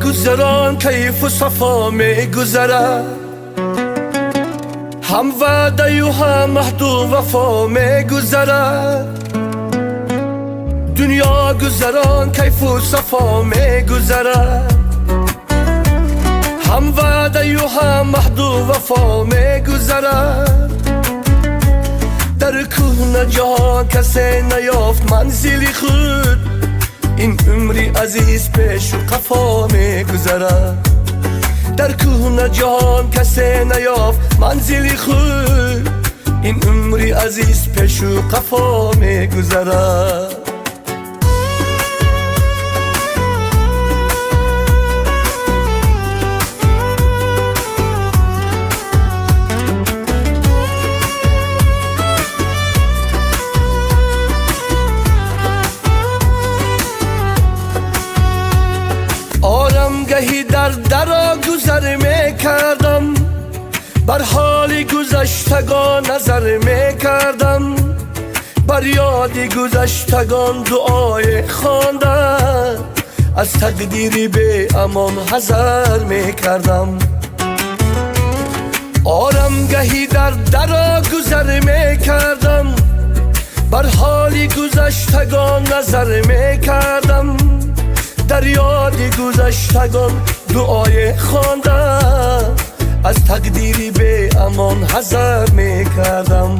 گذران کیف و صفا می گذرد، هم وعده و هم عهد و وفا می گذرد. دنیا گذران کیف و صفا می گذرد، هم وعده و هم عهد و وفا می گذرد. در کوه جهان کسی نیافت منزلی خود، این عمری عزیز پیش و قفا می گذرد. در کوه جهان کسی نیافت منزلی خود، این عمری عزیز پیش و قفا می گذرد. گهی در درا گذر می کردم، بر حال گذشتگان نظر می کردم. بر یاد گذشتگان دعای خواندم، از تقدیری به امان حذر می کردم. آرم گهی در درا گذر می کردم، بر حال گذشتگان نظر می کردم. در یاد گذشتگان دعای خواندم، از تقدیری به امان حذر می کردم.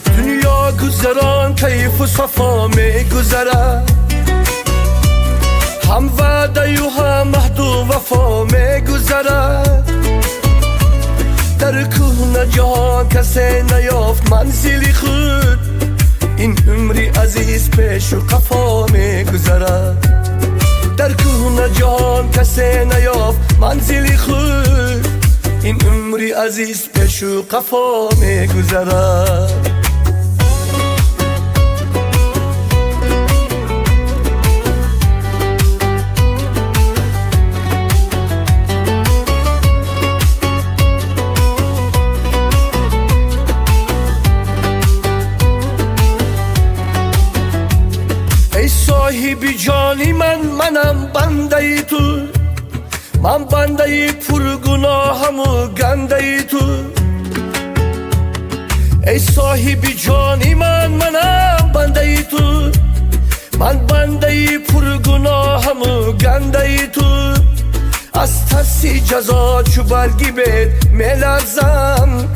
دنیا گذران کیف و صفا می گذرد، هم وعده و هم عهد و وفا می گذرد. در کوه جهان کسی نیافت منزلی خود، این عمری عزیز پیش و قفا می گذرد. در کوه جهان کسی نیافت منزلی خود، این عمری عزیز پیش و قفا می گذرد. صاحبی جانی منم بنده ای تو، من بنده ای پرگناهم و گنده ای تو. ای صاحبی جانی منم بنده ای تو، من بنده ای پرگناهم و گنده ای تو. از ترسی جزا چو برگی بید می لرزم،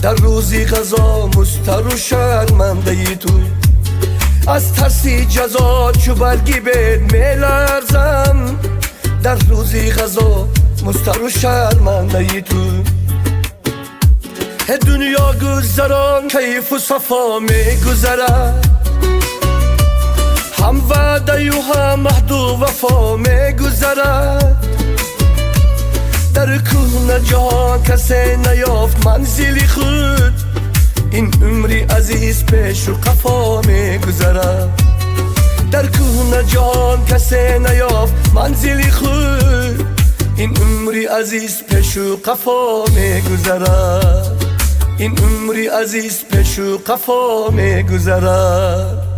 در روزی قضا مضطر و شرمنده ای تو. از ترسی جزا چو برگی بید می لرزم، در روزی قضا مضطر و شرمنده ای تو. دنیا گذران کیف و صفا می گذرد، هم وعده و هم عهد و وفا می گذرد. در کوه جهان کسی نیافت منزلی خود، این عمری عزیز پیش و قفا می گذرد. در کوه جهان کسی نیافت منزلی خود، این عمری عزیز پیش و قفا می گذرد. این عمری عزیز پیش و قفا می گذرد.